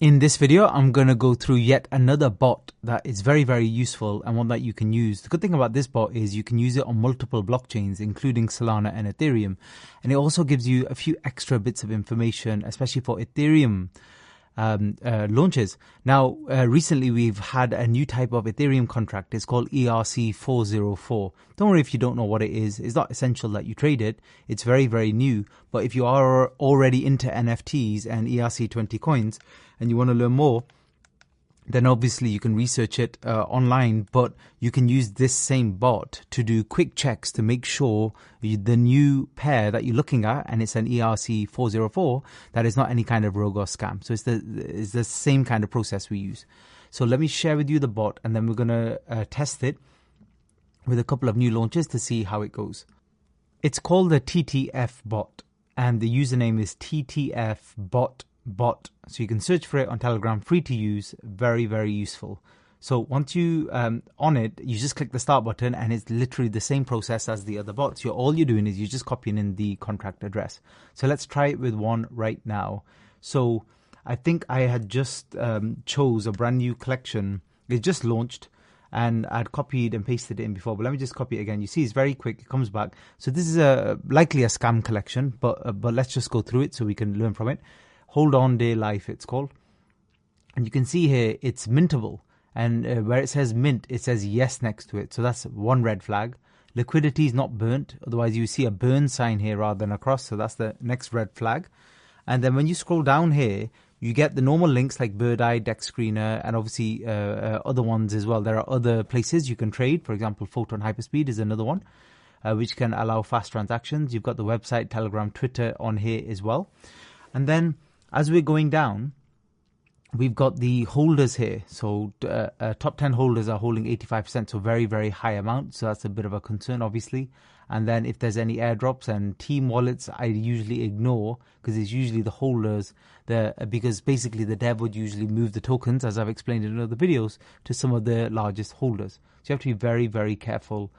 In this video, I'm going to go through yet another bot that is very, very useful and one that you can use. The good thing about this bot is you can use it on multiple blockchains, including Solana and Ethereum. And it also gives you a few extra bits of information, especially for Ethereum launches. Now, recently we've had a new type of Ethereum contract. It's called ERC 404. Don't worry if you don't know what it is. It's not essential that you trade it. It's very, very new. But if you are already into NFTs and ERC20 coins and you want to learn more, then obviously you can research it online, but you can use this same bot to do quick checks to make sure the new pair that you're looking at, and it's an ERC 404, that is not any kind of rogue or scam. So it's the same kind of process we use. So let me share with you the bot, and then we're going to test it with a couple of new launches to see how it goes. It's called the TTF bot, and the username is TTF bot. So you can search for it on Telegram, free to use, very, very useful. So once you on it, you just click the start button, and it's literally the same process as the other bots. All you're doing is you're just copying in the contract address. So let's try it with one right now. So I think I had just chose a brand new collection. It just launched, and I'd copied and pasted it in before, but let me just copy it again. You see, it's very quick. It comes back. So this is likely a scam collection, but let's just go through it so we can learn from it. Hold on day life, it's called. And you can see here, it's mintable. And where it says mint, it says yes next to it. So that's one red flag. Liquidity is not burnt. Otherwise, you see a burn sign here rather than a cross. So that's the next red flag. And then when you scroll down here, you get the normal links like Bird Eye, Dex Screener, and obviously other ones as well. There are other places you can trade. For example, Photon Hyperspeed is another one, which can allow fast transactions. You've got the website, Telegram, Twitter on here as well. And then as we're going down, we've got the holders here. So top 10 holders are holding 85%, so very, very high amount. So that's a bit of a concern, obviously. And then if there's any airdrops and team wallets, I usually ignore, because it's usually the holders, because basically the dev would usually move the tokens, as I've explained in other videos, to some of the largest holders. So you have to be very, very careful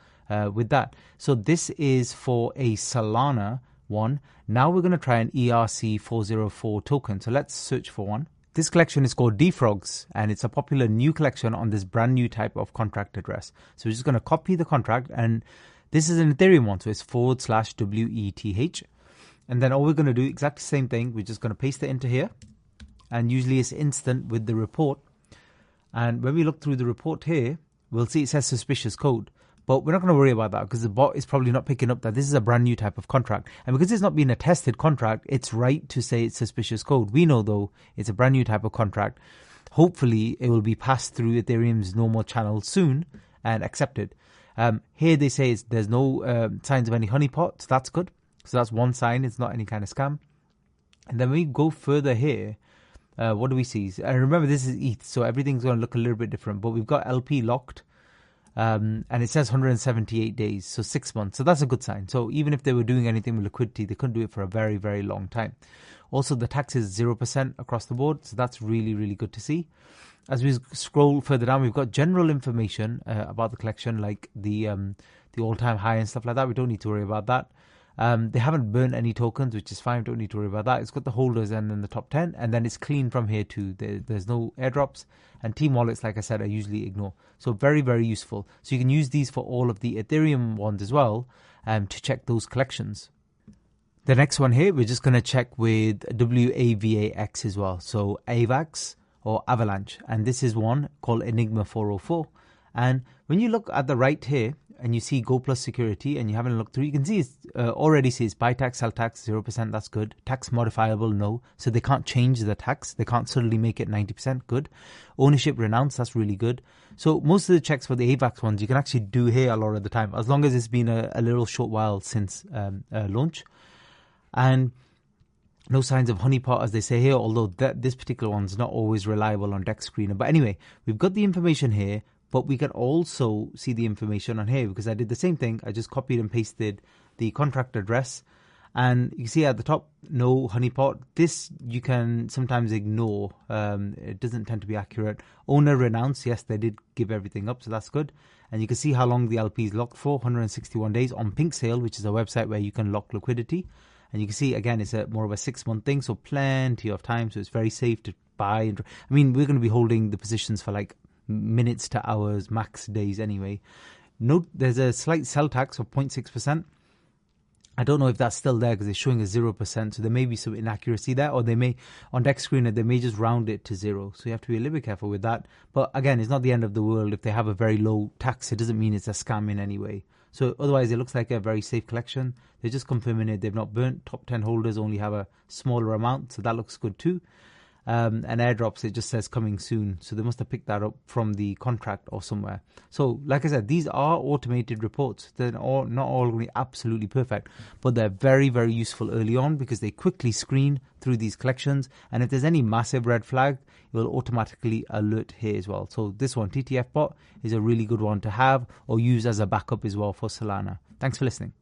with that. So this is for a Solana one. Now we're going to try an ERC 404 token. So let's search for one. This collection is called Defrogs, and it's a popular new collection on this brand new type of contract address. So we're just going to copy the contract, and this is an Ethereum one, so it's /WETH. And then all we're going to do, exactly the same thing, we're just going to paste it into here, and usually it's instant with the report. And when we look through the report here, we'll see it says suspicious code. But we're not going to worry about that, because the bot is probably not picking up that this is a brand new type of contract. And because it's not been a tested contract, it's right to say it's suspicious code. We know, though, it's a brand new type of contract. Hopefully, it will be passed through Ethereum's normal channel soon and accepted. Here they say there's no signs of any honeypot, so that's good. So that's one sign. It's not any kind of scam. And then we go further here. What do we see? And remember, this is ETH, so everything's going to look a little bit different. But we've got LP locked. And it says 178 days, so 6 months. So that's a good sign. So even if they were doing anything with liquidity, they couldn't do it for a very, very long time. Also, the tax is 0% across the board. So that's really, really good to see. As we scroll further down, we've got general information about the collection, like the all-time high and stuff like that. We don't need to worry about that. They haven't burned any tokens, which is fine. Don't need to worry about that. It's got the holders and then the top 10, and then it's clean from here too. There's no airdrops, and team wallets, like I said, I usually ignore. So very, very useful. So you can use these for all of the Ethereum ones as well, to check those collections. The next one here, we're just going to check with WAVAX as well. So AVAX or Avalanche, and this is one called Enigma 404. And when you look at the right here, and you see Go Plus Security, and you haven't looked through, you can see it's already says buy tax, sell tax, 0%, that's good. Tax modifiable, no. So they can't change the tax. They can't suddenly make it 90%, good. Ownership renounced, that's really good. So most of the checks for the AVAX ones, you can actually do here a lot of the time, as long as it's been a little short while since launch. And no signs of honeypot, as they say here, although this particular one's not always reliable on Dex Screener. But anyway, we've got the information here. But we can also see the information on here, because I did the same thing. I just copied and pasted the contract address. And you can see at the top, no honeypot. This you can sometimes ignore. It doesn't tend to be accurate. Owner renounced. Yes, they did give everything up, so that's good. And you can see how long the LP is locked for, 161 days on Pink Sale, which is a website where you can lock liquidity. And you can see, again, it's more of a 6 month thing, so plenty of time. So it's very safe to buy. I mean, we're going to be holding the positions for like minutes to hours, max days anyway. Note there's a slight sell tax of 0.6%. I don't know if that's still there because it's showing a 0%, so there may be some inaccuracy there, or they may, on Dex Screener, they may just round it to 0. So you have to be a little bit careful with that. But again, it's not the end of the world. If they have a very low tax, it doesn't mean it's a scam in any way. So otherwise, it looks like a very safe collection. They're just confirming it. They've not burnt. Top 10 holders only have a smaller amount, so that looks good too. And airdrops, it just says coming soon. So they must have picked that up from the contract or somewhere. So like I said, these are automated reports. They're not all going to be absolutely perfect, but they're very, very useful early on because they quickly screen through these collections. And if there's any massive red flag, it will automatically alert here as well. So this one, TTF bot, is a really good one to have or use as a backup as well for Solana. Thanks for listening.